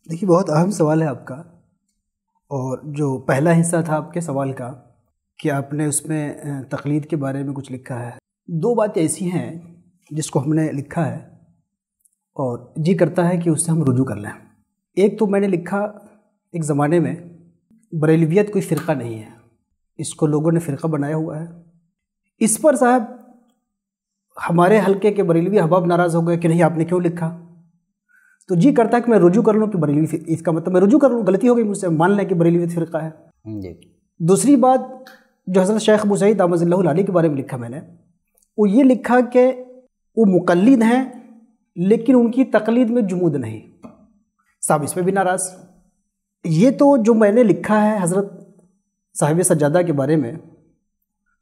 دیکھیے بہت اہم سوال ہے آپ کا، اور جو پہلا حصہ تھا آپ کے سوال کا کہ آپ نے اس میں تقلید کے بارے میں کچھ لکھا ہے، دو باتیں ایسی ہیں جس کو ہم نے لکھا ہے اور جی کرتا ہے کہ اس سے ہم رجوع کر لیں۔ ایک تو میں نے لکھا ایک زمانے میں بریلویت کوئی فرقہ نہیں ہے، اس کو لوگوں نے فرقہ بنایا ہوا ہے۔ اس پر صاحب ہمارے حلقے کے بریلوی احباب ناراض ہو گئے کہ نہیں آپ نے کیوں لکھا، تو جی کرتا ہے کہ میں رجوع کر لوں کہ بریلوی، اس کا مطلب میں رجوع کر لوں، غلطی ہو گئی مجھ سے، مان لیں کہ بریلویت فرقہ ہے۔ جی۔ دوسری بات جو حضرت شیخ ابو سعید دامت اللہ العالی کے بارے میں لکھا میں نے، وہ یہ لکھا کہ وہ مقلد ہیں لیکن ان کی تقلید میں جمود نہیں۔ صاحب اس پہ بھی ناراض۔ یہ تو جو میں نے لکھا ہے حضرت صاحب سجادہ کے بارے میں،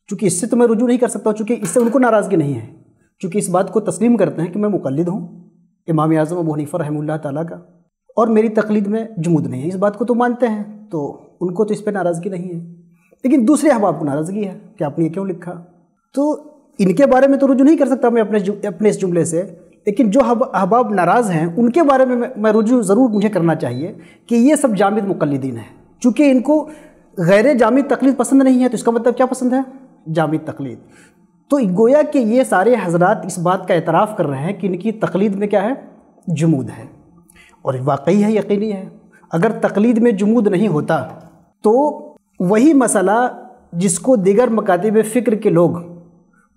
چونکہ اس سے تو میں رجوع نہیں کر سکتا، چونکہ اس سے ان کو ناراضگی نہیں ہے، چونکہ اس بات کو تسلیم کرتے ہیں کہ میں مقلد ہوں امام اعظم ابو حنیفہ رحمہ اللہ تعالیٰ کا، اور میری تقلید میں جمود نہیں ہے، اس بات کو تو مانتے ہیں، تو ان کو تو اس پہ ناراضگی نہیں ہے۔ لیکن دوسرے احباب کو ناراضگی ہے کہ آپ نے یہ کیوں لکھا، تو ان کے بارے میں تو رجوع نہیں کر سکتا میں اپنے اس جملے سے، لیکن جو احباب ناراض ہیں ان کے بارے میں میں رجوع ضرور مجھے کرنا چاہیے کہ یہ سب جامد مقلدین ہیں، چونکہ ان کو غیر جامد تقلید پسند نہیں ہے، تو اس کا مطلب کیا پسند ہے؟ جامد تقلید۔ تو گویا کہ یہ سارے حضرات اس بات کا اعتراف کر رہے ہیں کہ ان کی تقلید میں کیا ہے؟ جمود ہے، اور واقعی ہے، یقینی ہے۔ اگر تقلید میں جمود نہیں ہوتا تو وہی مسئلہ جس کو دیگر مکاتب فکر کے لوگ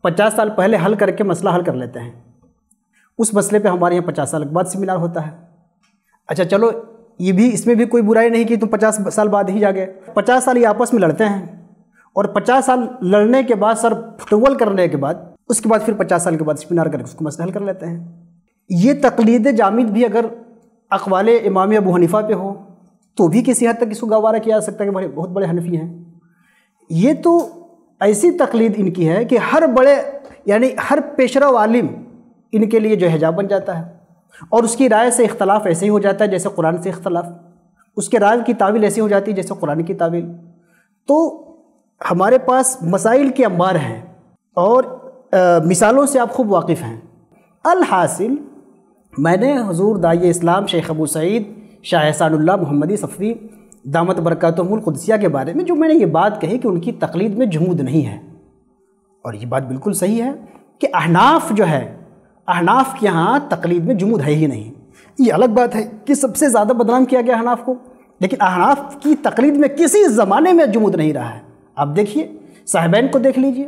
50 سال پہلے حل کر کے مسئلہ حل کر لیتے ہیں، اس مسئلے پہ ہمارے یہاں 50 سال کے بعد سیمینار ہوتا ہے۔ اچھا چلو یہ بھی، اس میں بھی کوئی برائی نہیں کہ تم 50 سال بعد ہی جا گئے، 50 سال یہ آپس میں لڑتے ہیں، اور 50 سال لڑنے کے بعد سر پھٹول کرنے کے بعد اس کے بعد پھر 50 سال کے بعد سیمینار کر کے اس کو مسئلہ حل کر لیتے ہیں۔ یہ تقلید جامد بھی اگر اقوال امام ابو حنیفہ پہ ہو تو بھی کسی حد تک اس کو گوارا کیا جا سکتا ہے کہ بہت بڑے حنفی ہیں۔ یہ تو ایسی تقلید ان کی ہے کہ ہر بڑے، یعنی ہر پیشرو عالم ان کے لیے جو حجاب بن جاتا ہے، اور اس کی رائے سے اختلاف ایسے ہی ہو جاتا ہے جیسے قرآن سے اختلاف، اس کے رائے کی تعویل ایسی ہو جاتی ہے جیسے قرآن کی تعویل۔ تو ہمارے پاس مسائل کے انبار ہیں اور مثالوں سے آپ خوب واقف ہیں۔ الحاصل میں نے حضور داعی اسلام شیخ ابو سعید شاہ احسان اللہ محمدی صفوی دامت برکاتہم القدسیہ کے بارے میں جو میں نے یہ بات کہی کہ ان کی تقلید میں جمود نہیں ہے، اور یہ بات بالکل صحیح ہے کہ احناف جو ہے، احناف کے ہاں تقلید میں جمود ہے ہی نہیں۔ یہ الگ بات ہے کہ سب سے زیادہ بدنام کیا گیا احناف کو، لیکن احناف کی تقلید میں کسی زمانے میں جمود نہیں رہا ہے۔ آپ دیکھیے صاحبین کو دیکھ لیجئے،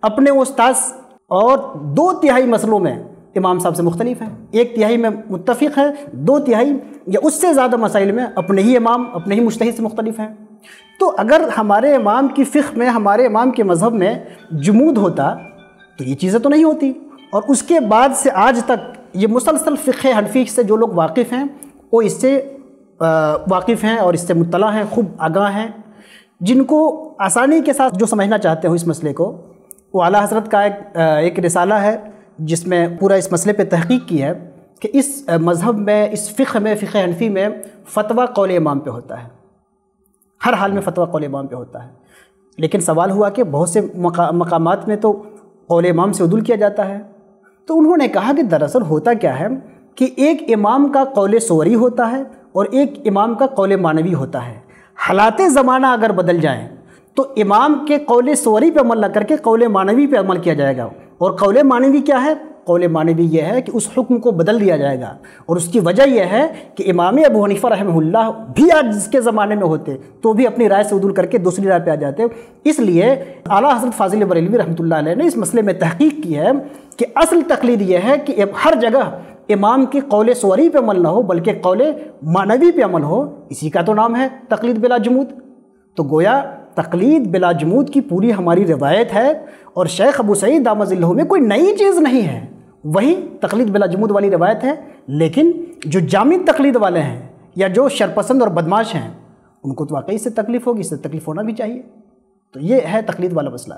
اپنے استاذ اور 2/3 مسئلوں میں امام صاحب سے مختلف ہیں، 1/3 میں متفق ہیں، 2/3 یا اس سے زیادہ مسائل میں اپنے ہی امام، اپنے ہی مجتہد سے مختلف ہیں۔ تو اگر ہمارے امام کی فقہ میں، ہمارے امام کے مذہب میں جمود ہوتا تو یہ چیزیں تو نہیں ہوتی، اور اس کے بعد سے آج تک یہ مسلسل فقہ حنفی سے جو لوگ واقف ہیں وہ اس سے واقف ہیں اور اس سے مطلع ہیں، خوب آگاہ ہیں۔ جن کو آسانی کے ساتھ جو سمجھنا چاہتے ہو اس مسئلے کو، وہ اعلیٰ حضرت کا ایک رسالہ ہے جس میں پورا اس مسئلے پہ تحقیق کی ہے کہ اس مذہب میں، اس فقہ میں، فقہ حنفی میں فتویٰ قول امام پہ ہوتا ہے، ہر حال میں فتویٰ قول امام پہ ہوتا ہے۔ لیکن سوال ہوا کہ بہت سے مقامات میں تو قول امام سے عدول کیا جاتا ہے، تو انہوں نے کہا کہ دراصل ہوتا کیا ہے کہ ایک امام کا قول صوری ہوتا ہے اور ایک امام کا قول معنوی ہوتا ہے۔ حالات زمانہ اگر بدل جائیں تو امام کے قول صوری پہ عمل نہ کر کے قول معنوی پہ عمل کیا جائے گا، اور قول معنوی کیا ہے؟ قول معنوی یہ ہے کہ اس حکم کو بدل دیا جائے گا، اور اس کی وجہ یہ ہے کہ امام ابو حنیفہ رحمہ اللہ بھی آج جس کے زمانے میں ہوتے تو بھی اپنی رائے سے عدول کر کے دوسری رائے پہ آ جاتے۔ اس لیے اعلیٰ حضرت فاضل بریلوی رحمۃ اللہ علیہ نے اس مسئلے میں تحقیق کی ہے کہ اصل تقلید یہ ہے کہ ہر جگہ امام کی قول صوری پہ عمل نہ ہو بلکہ قول معنوی پہ عمل ہو، اسی کا تو نام ہے تقلید بلا جمود۔ تو گویا تقلید بلا جمود کی پوری ہماری روایت ہے، اور شیخ ابو سعید دامت اللہ میں کوئی نئی چیز نہیں ہے، وہی تقلید بلا جمود والی روایت ہے۔ لیکن جو جامد تقلید والے ہیں یا جو شرپسند اور بدماش ہیں ان کو تو واقعی سے تکلیف ہوگی، اس سے تکلیف ہونا بھی چاہیے۔ تو یہ ہے تقلید والا مسئلہ۔